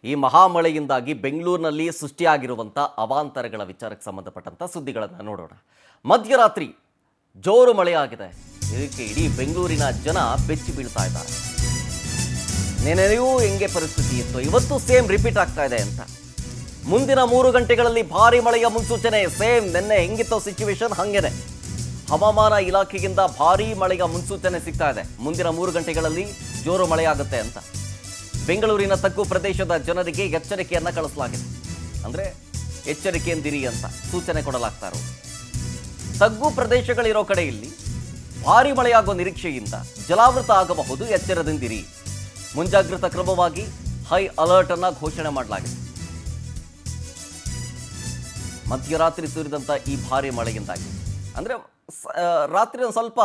ಈ ಮಹಾಮಳೆಯಿಂದಾಗಿ ಬೆಂಗಳೂರಿನಲ್ಲಿ ಸೃಷ್ಟಿಯಾಗಿರುವಂಥ ಅವಾಂತರಗಳ ವಿಚಾರಕ್ಕೆ ಸಂಬಂಧಪಟ್ಟಂಥ ಸುದ್ದಿಗಳನ್ನು ನೋಡೋಣ. ಮಧ್ಯರಾತ್ರಿ ಜೋರು ಮಳೆಯಾಗಿದೆ. ಇದಕ್ಕೆ ಇಡೀ ಬೆಂಗಳೂರಿನ ಜನ ಬೆಚ್ಚಿ ಬೀಳ್ತಾ ಇದ್ದಾರೆ. ನೆನೆಯೂ ಹೆಂಗೆ ಪರಿಸ್ಥಿತಿ ಇತ್ತು, ಇವತ್ತು ಸೇಮ್ ರಿಪೀಟ್ ಆಗ್ತಾ ಇದೆ ಅಂತ. ಮುಂದಿನ 3 ಗಂಟೆಗಳಲ್ಲಿ ಭಾರಿ ಮಳೆಯ ಮುನ್ಸೂಚನೆ. ಸೇಮ್ ನಿನ್ನೆ ಹೆಂಗಿತ್ತೋ ಸಿಚುವೇಶನ್ ಹಂಗೇನೆ. ಹವಾಮಾನ ಇಲಾಖೆಯಿಂದ ಭಾರೀ ಮಳೆಯ ಮುನ್ಸೂಚನೆ ಸಿಗ್ತಾ ಇದೆ. ಮುಂದಿನ 3 ಗಂಟೆಗಳಲ್ಲಿ ಜೋರು ಮಳೆಯಾಗುತ್ತೆ ಅಂತ ಬೆಂಗಳೂರಿನ ತಗ್ಗು ಪ್ರದೇಶದ ಜನರಿಗೆ ಎಚ್ಚರಿಕೆಯನ್ನ ಕಳಿಸಲಾಗಿದೆ. ಅಂದ್ರೆ ಎಚ್ಚರಿಕೆಯಿಂದಿರಿ ಅಂತ ಸೂಚನೆ ಕೊಡಲಾಗ್ತಾ ಇರೋದು. ತಗ್ಗು ಪ್ರದೇಶಗಳಿರೋ ಕಡೆಯಲ್ಲಿ ಭಾರಿ ಮಳೆಯಾಗುವ ನಿರೀಕ್ಷೆಯಿಂದ ಜಲಾವೃತ ಆಗಬಹುದು, ಎಚ್ಚರದಿಂದಿರಿ. ಮುಂಜಾಗ್ರತಾ ಕ್ರಮವಾಗಿ ಹೈ ಅಲರ್ಟ್ ಅನ್ನ ಘೋಷಣೆ ಮಾಡಲಾಗಿದೆ. ಮಧ್ಯರಾತ್ರಿ ಸುರಿದಂಥ ಈ ಭಾರಿ ಮಳೆಯಿಂದಾಗಿ ಅಂದರೆ ರಾತ್ರಿ ಒಂದು ಸ್ವಲ್ಪ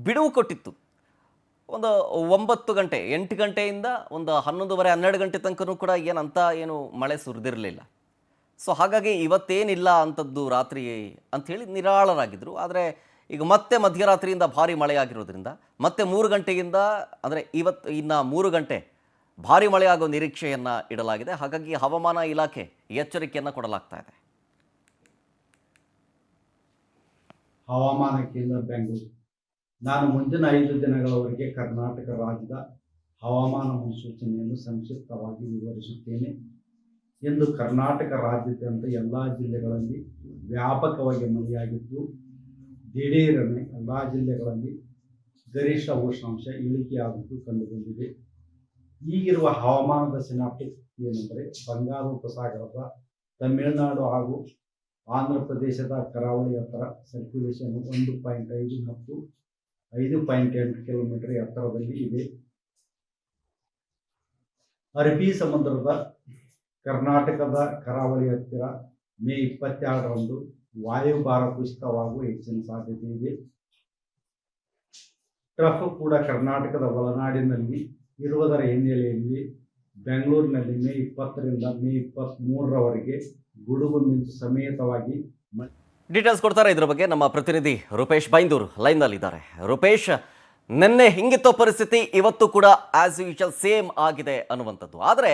ಬಿಡುವು ಕೊಟ್ಟಿತ್ತು. ಒಂದು 9 ಗಂಟೆ 8 ಗಂಟೆಯಿಂದ ಒಂದು 11:30 12 ಗಂಟೆ ತನಕನೂ ಕೂಡ ಏನು ಮಳೆ ಸುರಿದಿರಲಿಲ್ಲ. ಸೊ ಹಾಗಾಗಿ ಇವತ್ತೇನಿಲ್ಲ ಅಂಥದ್ದು ರಾತ್ರಿ ಅಂಥೇಳಿ ನಿರಾಳರಾಗಿದ್ದರು. ಆದರೆ ಈಗ ಮತ್ತೆ ಮಧ್ಯರಾತ್ರಿಯಿಂದ ಭಾರಿ ಮಳೆಯಾಗಿರೋದ್ರಿಂದ ಮತ್ತೆ 3 ಗಂಟೆಯಿಂದ ಅಂದರೆ ಇವತ್ತು ಇನ್ನು 3 ಗಂಟೆ ಭಾರಿ ಮಳೆಯಾಗೋ ನಿರೀಕ್ಷೆಯನ್ನು ಇಡಲಾಗಿದೆ. ಹಾಗಾಗಿ ಹವಾಮಾನ ಇಲಾಖೆ ಎಚ್ಚರಿಕೆಯನ್ನು ಕೊಡಲಾಗ್ತಾ ಇದೆ. ಹವಾಮಾನ ಕೇಂದ್ರ ಬೆಂಗಳೂರು. ನಾನು ಮುಂದಿನ 5 ದಿನಗಳವರೆಗೆ ಕರ್ನಾಟಕ ರಾಜ್ಯದ ಹವಾಮಾನ ಮುನ್ಸೂಚನೆಯನ್ನು ಸಂಕ್ಷಿಪ್ತವಾಗಿ ವಿವರಿಸುತ್ತೇನೆ. ಇಂದು ಕರ್ನಾಟಕ ರಾಜ್ಯಾದ್ಯಂತ ಎಲ್ಲ ಜಿಲ್ಲೆಗಳಲ್ಲಿ ವ್ಯಾಪಕವಾಗಿ ಮಳೆಯಾಗಿದ್ದು, ದಿಢೀರನೆ ಎಲ್ಲ ಜಿಲ್ಲೆಗಳಲ್ಲಿ ಗರಿಷ್ಠ ಉಷ್ಣಾಂಶ ಇಳಿಕೆಯಾಗುವುದು ಕಂಡುಬಂದಿದೆ. ಈಗಿರುವ ಹವಾಮಾನದ ಸಿನಾಪ್ಟಿಕ್ ಏನೆಂದರೆ, ಬಂಗಾಳ ಉಪಸಾಗರದ ತಮಿಳುನಾಡು ಹಾಗೂ ಆಂಧ್ರ ಪ್ರದೇಶದ ಕರಾವಳಿ ಎತ್ತರ ಸರ್ಕ್ಯುಲೇಷನ್ 1.5 ಮತ್ತು 5.8 ಕಿಲೋಮೀಟರ್ ಎತ್ತರದಲ್ಲಿ ಇದೆ. ಅರಬ್ಬಿ ಸಮುದ್ರದ ಕರ್ನಾಟಕದ ಕರಾವಳಿ ಹತ್ತಿರ ಮೇ 22ರಂದು ವಾಯುಭಾರ ಕುಸಿತವಾಗುವ ಹೆಚ್ಚಿನ ಸಾಧ್ಯತೆ ಇದೆ. ಟ್ರಫ್ ಕೂಡ ಕರ್ನಾಟಕದ ಒಳನಾಡಿನಲ್ಲಿ ಇರುವುದರ ಹಿನ್ನೆಲೆಯಲ್ಲಿ ಬೆಂಗಳೂರಿನಲ್ಲಿ ಮೇ 20ರಿಂದ ಮೇ 23ರವರೆಗೆ ಗುಡುಗು ಮಿಂಚು ಸಮೇತವಾಗಿ ಡೀಟೇಲ್ಸ್ ಕೊಡ್ತಾರೆ ಇದ್ರ ಬಗ್ಗೆ ನಮ್ಮ ಪ್ರತಿನಿಧಿ ರೂಪೇಶ್ ಬೈಂದೂರು ಲೈನ್ನಲ್ಲಿದ್ದಾರೆ. ರೂಪೇಶ್, ನಿನ್ನೆ ಹಿಂಗಿತ್ತೋ ಪರಿಸ್ಥಿತಿ ಇವತ್ತು ಕೂಡ ಆಸ್ ಯೂಶುವಲ್ ಸೇಮ್ ಆಗಿದೆ ಅನ್ನುವಂಥದ್ದು. ಆದರೆ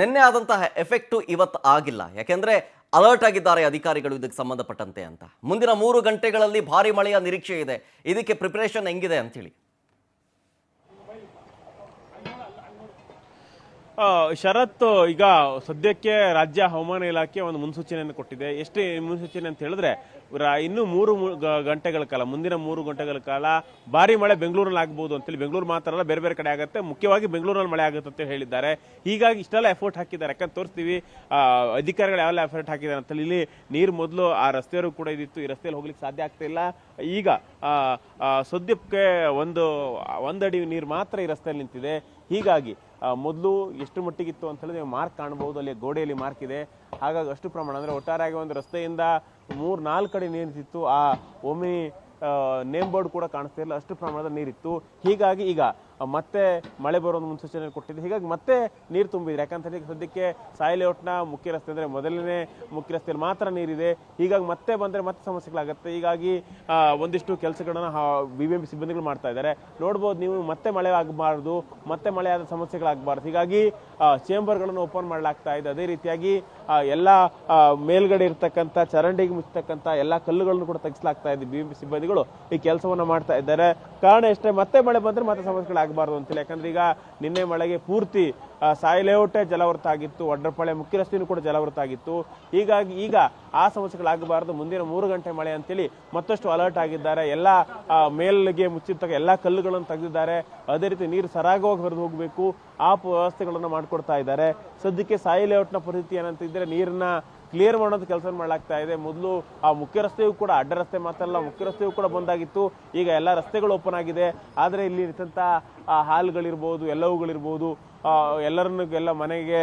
ನಿನ್ನೆ ಆದಂತಹ ಎಫೆಕ್ಟು ಇವತ್ತು ಆಗಿಲ್ಲ. ಯಾಕೆಂದರೆ ಅಲರ್ಟ್ ಆಗಿದ್ದಾರೆ ಅಧಿಕಾರಿಗಳು ಇದಕ್ಕೆ ಸಂಬಂಧಪಟ್ಟಂತೆ ಅಂತ. ಮುಂದಿನ 3 ಗಂಟೆಗಳಲ್ಲಿ ಭಾರಿ ಮಳೆಯ ನಿರೀಕ್ಷೆ ಇದೆ. ಇದಕ್ಕೆ ಪ್ರಿಪರೇಷನ್ ಹೆಂಗಿದೆ ಅಂತೇಳಿ? ಶರತ್, ಈಗ ಸದ್ಯಕ್ಕೆ ರಾಜ್ಯ ಹವಾಮಾನ ಇಲಾಖೆ ಒಂದು ಮುನ್ಸೂಚನೆಯನ್ನು ಕೊಟ್ಟಿದೆ. ಎಷ್ಟೇ ಮುನ್ಸೂಚನೆ ಅಂತ ಹೇಳಿದ್ರೆ, ಇನ್ನು 3 ಗಂಟೆಗಳ ಕಾಲ, ಮುಂದಿನ 3 ಗಂಟೆಗಳ ಕಾಲ ಭಾರಿ ಮಳೆ ಬೆಂಗಳೂರಲ್ಲಿ ಆಗಬಹುದು ಅಂತೇಳಿ. ಬೆಂಗಳೂರು ಮಾತ್ರ ಅಲ್ಲ, ಬೇರೆ ಬೇರೆ ಕಡೆ ಆಗುತ್ತೆ, ಮುಖ್ಯವಾಗಿ ಬೆಂಗಳೂರಲ್ಲಿ ಮಳೆ ಆಗುತ್ತೆ ಅಂತ ಹೇಳಿದ್ದಾರೆ. ಹೀಗಾಗಿ ಇಷ್ಟೆಲ್ಲ ಎಫರ್ಟ್ ಹಾಕಿದ್ದಾರೆ. ಯಾಕಂತ ತೋರಿಸ್ತೀವಿ ಅಧಿಕಾರಿಗಳು ಯಾವೆಲ್ಲ ಎಫರ್ಟ್ ಹಾಕಿದ್ದಾರೆ ಅಂತೇಳಿ. ಇಲ್ಲಿ ನೀರು ಮೊದಲು ಆ ರಸ್ತೆಯವರು ಕೂಡ ಇದಿತ್ತು, ಈ ರಸ್ತೆಯಲ್ಲಿ ಹೋಗ್ಲಿಕ್ಕೆ ಸಾಧ್ಯ ಆಗ್ತಾ ಇಲ್ಲ. ಈಗ ಸದ್ಯಕ್ಕೆ ಒಂದು ಅಡಿ ನೀರು ಮಾತ್ರ ಈ ರಸ್ತೆಯಲ್ಲಿ ನಿಂತಿದೆ. ಹೀಗಾಗಿ ಮೊದಲು ಎಷ್ಟು ಮಟ್ಟಿಗಿತ್ತು ಅಂತ ಹೇಳಿದ್ರೆ ಮಾರ್ಕ್ ಕಾಣಬಹುದು, ಅಲ್ಲಿ ಗೋಡೆಯಲ್ಲಿ ಮಾರ್ಕ್ ಇದೆ. ಹಾಗಾಗಿ ಅಷ್ಟು ಪ್ರಮಾಣ ಅಂದರೆ ಒಟ್ಟಾರೆಯಾಗಿ ಒಂದು ರಸ್ತೆಯಿಂದ 3-4 ಕಡೆ ನೀರಿತ್ತು. ಆ ಒಮ್ಮೆ ನೇಮ್ ಬೋರ್ಡ್ ಕೂಡ ಕಾಣಿಸ್ತಾ ಇಲ್ಲ, ಅಷ್ಟು ಪ್ರಮಾಣದ ನೀರಿತ್ತು. ಹೀಗಾಗಿ ಈಗ ಮತ್ತೆ ಮಳೆ ಬರೋ ಒಂದು ಮುನ್ಸೂಚನೆ ಕೊಟ್ಟಿದೆ. ಹೀಗಾಗಿ ಮತ್ತೆ ನೀರು ತುಂಬಿದೆ. ಯಾಕಂತ ಸದ್ಯಕ್ಕೆ ಸಾಯಿ ಲೇಔಟ್ನ ಮುಖ್ಯ ರಸ್ತೆ ಅಂದರೆ ಮೊದಲನೇ ಮುಖ್ಯ ರಸ್ತೆಯಲ್ಲಿ ಮಾತ್ರ ನೀರಿದೆ. ಹೀಗಾಗಿ ಮತ್ತೆ ಬಂದರೆ ಮತ್ತೆ ಸಮಸ್ಯೆಗಳಾಗುತ್ತೆ. ಹೀಗಾಗಿ ಒಂದಿಷ್ಟು ಕೆಲಸಗಳನ್ನ BBMP ಸಿಬ್ಬಂದಿಗಳು ಮಾಡ್ತಾ ಇದ್ದಾರೆ. ನೋಡ್ಬೋದು ನೀವು, ಮತ್ತೆ ಮಳೆ ಆಗಬಾರ್ದು, ಮತ್ತೆ ಮಳೆಯಾದ ಸಮಸ್ಯೆಗಳಾಗಬಾರ್ದು. ಹೀಗಾಗಿ ಚೇಂಬರ್ಗಳನ್ನು ಓಪನ್ ಮಾಡಲಾಗ್ತಾ ಇದೆ. ಅದೇ ರೀತಿಯಾಗಿ ಎಲ್ಲ ಮೇಲ್ಗಡೆ ಇರ್ತಕ್ಕಂಥ ಚರಂಡಿಗೆ ಮುಚ್ಚತಕ್ಕಂಥ ಎಲ್ಲ ಕಲ್ಲುಗಳನ್ನು ಕೂಡ ತೆಗೆಸಲಾಗ್ತಾ ಇದೆ. BBMP ಸಿಬ್ಬಂದಿಗಳು ಈ ಕೆಲಸವನ್ನ ಮಾಡ್ತಾ ಇದ್ದಾರೆ. ಕಾರಣ ಎಷ್ಟೇ, ಮತ್ತೆ ಮಳೆ ಬಂದ್ರೆ ಮತ್ತೆ ಸಮಸ್ಯೆಗಳಾಗಬಾರ್ದು ಅಂತೇಳಿ. ಯಾಕಂದ್ರೆ ಈಗ ನಿನ್ನೆ ಮಳೆಗೆ ಪೂರ್ತಿ ಸಾಯಿ ಲೇಔಟೇ ಜಲಾವೃತ ಆಗಿತ್ತು, ವಡ್ರಪಾಳ್ಯ ಮುಖ್ಯ ರಸ್ತೆಯೂ ಕೂಡ ಜಲಾವೃತ ಆಗಿತ್ತು. ಹೀಗಾಗಿ ಈಗ ಆ ಸಮಸ್ಯೆಗಳಾಗಬಾರದು, ಮುಂದಿನ 3 ಗಂಟೆ ಮಳೆ ಅಂತೇಳಿ ಮತ್ತಷ್ಟು ಅಲರ್ಟ್ ಆಗಿದ್ದಾರೆ. ಎಲ್ಲ ಮೇಲ್ಗೆ ಮುಚ್ಚಿರ್ತಕ್ಕ ಎಲ್ಲ ಕಲ್ಲುಗಳನ್ನು ತೆಗೆದಿದ್ದಾರೆ. ಅದೇ ರೀತಿ ನೀರು ಸರಾಗವಾಗಿ ಹರಿದು ಹೋಗಬೇಕು, ಆ ವ್ಯವಸ್ಥೆಗಳನ್ನು ಮಾಡಿಕೊಡ್ತಾ ಇದ್ದಾರೆ. ಸದ್ಯಕ್ಕೆ ಸಾಯಿ ಲೇಔಟ್ನ ಪರಿಸ್ಥಿತಿ ಏನಂತ ಇದ್ರೆ, ನೀರನ್ನ ಕ್ಲಿಯರ್ ಮಾಡೋದು ಕೆಲಸ ಮಾಡಲಾಗ್ತಾ ಇದೆ. ಮೊದಲು ಆ ಮುಖ್ಯ ರಸ್ತೆಯೂ ಕೂಡ, ಅಡ್ಡ ರಸ್ತೆ ಮಾತ್ರ ಅಲ್ಲ, ಮುಖ್ಯ ರಸ್ತೆಯೂ ಕೂಡ ಬಂದಾಗಿತ್ತು. ಈಗ ಎಲ್ಲ ರಸ್ತೆಗಳು ಓಪನ್ ಆಗಿದೆ. ಆದರೆ ಇಲ್ಲಿ ಇರ್ತಂಥ ಹಾಲ್ಗಳಿರ್ಬೋದು, ಎಲ್ಲವುಗಳಿರ್ಬೋದು, ಎಲ್ಲ ಮನೆಗೆ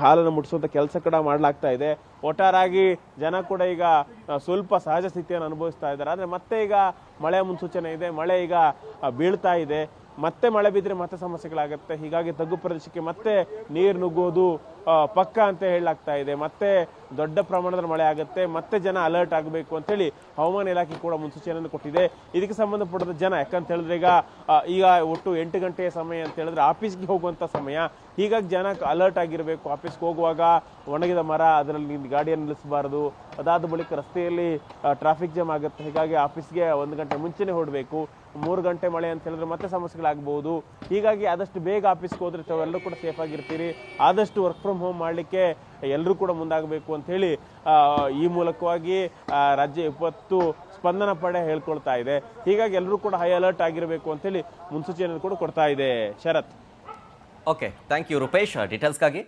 ಹಾಲನ್ನು ಮುಟ್ಟಿಸುವಂಥ ಕೆಲಸ ಕೂಡ ಮಾಡಲಾಗ್ತಾ ಇದೆ. ಒಟ್ಟಾರಾಗಿ ಜನ ಕೂಡ ಈಗ ಸ್ವಲ್ಪ ಸಹಜ ಸ್ಥಿತಿಯನ್ನು ಅನುಭವಿಸ್ತಾ ಇದ್ದಾರೆ. ಆದರೆ ಮತ್ತೆ ಈಗ ಮಳೆ ಮುನ್ಸೂಚನೆ ಇದೆ, ಮಳೆ ಈಗ ಬೀಳ್ತಾ ಇದೆ. ಮತ್ತೆ ಮಳೆ ಬಿದ್ದರೆ ಮತ್ತೆ ಸಮಸ್ಯೆಗಳಾಗುತ್ತೆ. ಹೀಗಾಗಿ ತಗ್ಗು ಪ್ರದೇಶಕ್ಕೆ ಮತ್ತೆ ನೀರು ನುಗ್ಗೋದು ಪಕ್ಕ ಅಂತ ಹೇಳಲಾಗ್ತಾ ಇದೆ. ಮತ್ತೆ ದೊಡ್ಡ ಪ್ರಮಾಣದ ಮಳೆ ಆಗುತ್ತೆ, ಮತ್ತೆ ಜನ ಅಲರ್ಟ್ ಆಗಬೇಕು ಅಂತೇಳಿ ಹವಾಮಾನ ಇಲಾಖೆ ಕೂಡ ಮುನ್ಸೂಚನೆಯನ್ನು ಕೊಟ್ಟಿದೆ. ಇದಕ್ಕೆ ಸಂಬಂಧಪಟ್ಟ ಜನ ಯಾಕಂತ ಹೇಳಿದ್ರೆ ಈಗ ಒಟ್ಟು 8 ಗಂಟೆಯ ಸಮಯ ಅಂತ ಹೇಳಿದ್ರೆ ಆಫೀಸ್ಗೆ ಹೋಗುವಂತ ಸಮಯ. ಹೀಗಾಗಿ ಜನ ಅಲರ್ಟ್ ಆಗಿರಬೇಕು. ಆಫೀಸ್ಗೆ ಹೋಗುವಾಗ ಒಣಗಿದ ಮರ ಅದರಲ್ಲಿ ಗಾಡಿಯನ್ನು ನಿಲ್ಲಿಸಬಾರದು. ಅದಾದ ಬಳಿಕ ರಸ್ತೆಯಲ್ಲಿ ಟ್ರಾಫಿಕ್ ಜಾಮ್ ಆಗುತ್ತೆ. ಹೀಗಾಗಿ ಆಫೀಸ್ಗೆ 1 ಗಂಟೆ ಮುಂಚೆನೆ ಹೊರಡಬೇಕು. 3 ಗಂಟೆ ಮಳೆ ಅಂತ ಹೇಳಿದ್ರೆ ಮತ್ತೆ ಸಮಸ್ಯೆಗಳಾಗಬಹುದು. ಹೀಗಾಗಿ ಆದಷ್ಟು ಬೇಗ ಆಫೀಸ್ಗೆ ಹೋದ್ರೆ ತಾವೆಲ್ಲರೂ ಕೂಡ ಸೇಫ್ ಆಗಿರ್ತೀರಿ. ಆದಷ್ಟು ವರ್ಕ್ ಫ್ರಮ್ ಹೋಮ್ ಮಾಡಲಿಕ್ಕೆ ಎಲ್ಲರೂ ಕೂಡ ಮುಂದಾಗಬೇಕು ಅಂತ ಹೇಳಿ ಈ ಮೂಲಕವಾಗಿ ರಾಜ್ಯ ವಿಪತ್ತು ಸ್ಪಂದನ ಪಡೆ ಹೇಳ್ಕೊಳ್ತಾ ಇದೆ. ಹೀಗಾಗಿ ಎಲ್ಲರೂ ಕೂಡ ಹೈ ಅಲರ್ಟ್ ಆಗಿರಬೇಕು ಅಂತ ಹೇಳಿ ಮುನ್ಸೂಚನೆ ಕೂಡ ಕೊಡ್ತಾ ಇದೆ. Sharath. Okay, thank you Rupesh ಡೀಟೇಲ್ಸ್ಗಾಗಿ.